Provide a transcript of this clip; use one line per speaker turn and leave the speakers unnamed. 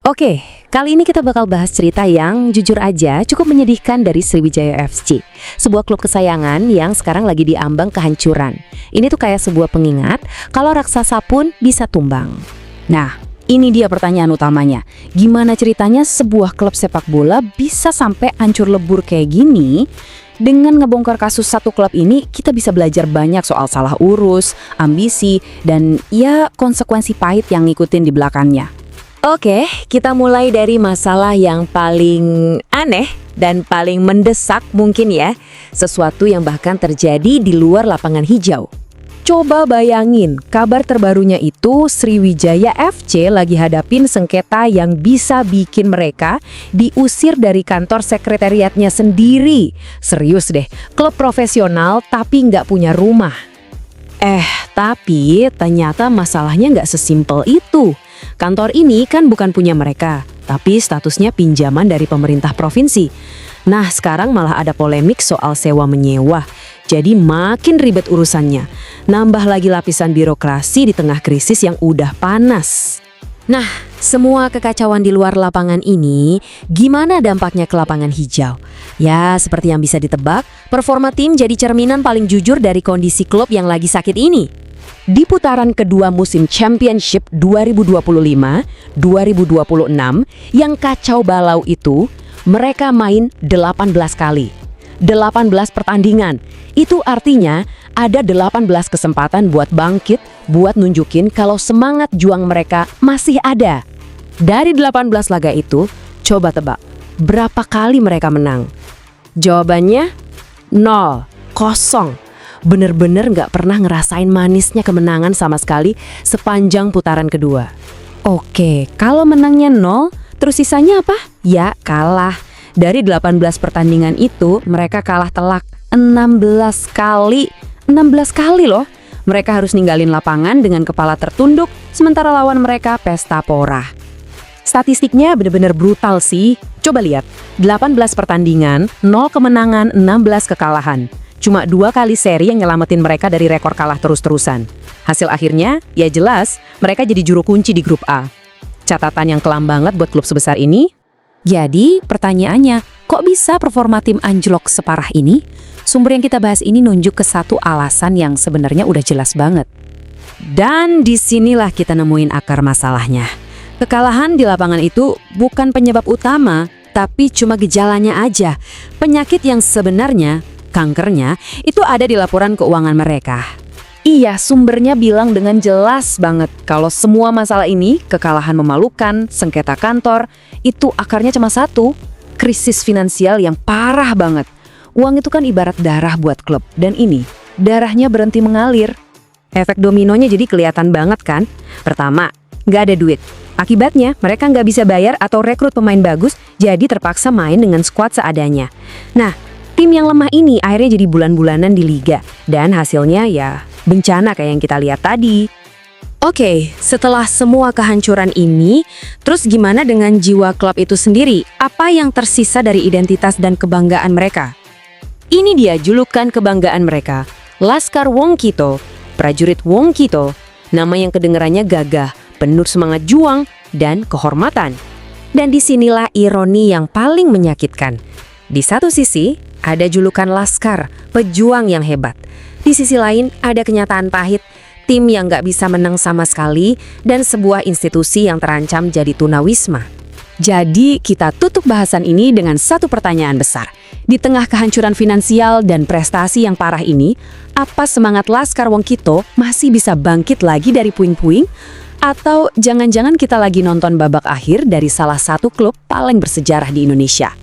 Oke, kali ini kita bakal bahas cerita yang jujur aja cukup menyedihkan dari Sriwijaya FC. Sebuah klub kesayangan yang sekarang lagi diambang kehancuran. Ini tuh kayak sebuah pengingat kalau raksasa pun bisa tumbang.
Nah, ini dia pertanyaan utamanya. Gimana ceritanya sebuah klub sepak bola bisa sampai hancur lebur kayak gini? Dengan ngebongkar kasus satu klub ini, kita bisa belajar banyak soal salah urus, ambisi, dan ya konsekuensi pahit yang ngikutin di belakangnya.
Oke, kita mulai dari masalah yang paling aneh dan paling mendesak mungkin ya. Sesuatu yang bahkan terjadi di luar lapangan hijau. Coba bayangin, kabar terbarunya itu Sriwijaya FC lagi hadapin sengketa yang bisa bikin mereka diusir dari kantor sekretariatnya sendiri. Serius deh, klub profesional tapi nggak punya rumah.
Tapi ternyata masalahnya nggak sesimpel itu. Kantor ini kan bukan punya mereka, tapi statusnya pinjaman dari pemerintah provinsi. Nah, sekarang malah ada polemik soal sewa-menyewa. Jadi makin ribet urusannya. Nambah lagi lapisan birokrasi di tengah krisis yang udah panas.
Nah, semua kekacauan di luar lapangan ini, gimana dampaknya ke lapangan hijau? Ya, seperti yang bisa ditebak, performa tim jadi cerminan paling jujur dari kondisi klub yang lagi sakit ini. Di putaran kedua musim Championship 2025-2026 yang kacau balau itu, mereka main 18 kali. 18 pertandingan. Itu artinya ada 18 kesempatan buat bangkit, buat nunjukin kalau semangat juang mereka masih ada. Dari 18 laga itu, coba tebak, berapa kali mereka menang? Jawabannya 0, kosong. Bener-bener nggak pernah ngerasain manisnya kemenangan sama sekali sepanjang putaran kedua. Oke, kalau menangnya 0, terus sisanya apa? Ya, kalah. Dari 18 pertandingan itu, mereka kalah telak 16 kali. 16 kali loh. Mereka harus ninggalin lapangan dengan kepala tertunduk, sementara lawan mereka pesta pora. Statistiknya bener-bener brutal sih. Coba lihat, 18 pertandingan, 0 kemenangan, 16 kekalahan. Cuma 2 kali seri yang nyelamatin mereka dari rekor kalah terus-terusan. Hasil akhirnya, ya jelas, mereka jadi juru kunci di grup A. Catatan yang kelam banget buat klub sebesar ini. Jadi, pertanyaannya, kok bisa performa tim anjlok separah ini? Sumber yang kita bahas ini nunjuk ke satu alasan yang sebenarnya udah jelas banget. Dan disinilah kita nemuin akar masalahnya. Kekalahan di lapangan itu bukan penyebab utama, tapi cuma gejalanya aja. Penyakit yang sebenarnya, kankernya, itu ada di laporan keuangan mereka. Iya, sumbernya bilang dengan jelas banget kalau semua masalah ini, kekalahan memalukan, sengketa kantor, itu akarnya cuma satu, krisis finansial yang parah banget. Uang itu kan ibarat darah buat klub, dan ini, darahnya berhenti mengalir. Efek dominonya jadi kelihatan banget kan? Pertama, nggak ada duit. Akibatnya, mereka nggak bisa bayar atau rekrut pemain bagus, jadi terpaksa main dengan skuad seadanya. Nah, tim yang lemah ini akhirnya jadi bulan-bulanan di liga, dan hasilnya ya bencana kayak yang kita lihat tadi. Oke, setelah semua kehancuran ini, terus gimana dengan jiwa klub itu sendiri? Apa yang tersisa dari identitas dan kebanggaan mereka? Ini dia julukan kebanggaan mereka, Laskar Wong Kito, prajurit Wong Kito, nama yang kedengarannya gagah, penuh semangat juang, dan kehormatan. Dan disinilah ironi yang paling menyakitkan. Di satu sisi, ada julukan Laskar, pejuang yang hebat. Di sisi lain, ada kenyataan pahit, tim yang nggak bisa menang sama sekali, dan sebuah institusi yang terancam jadi tunawisma. Jadi, kita tutup bahasan ini dengan satu pertanyaan besar. Di tengah kehancuran finansial dan prestasi yang parah ini, apa semangat Laskar Wong Kito masih bisa bangkit lagi dari puing-puing? Atau jangan-jangan kita lagi nonton babak akhir dari salah satu klub paling bersejarah di Indonesia?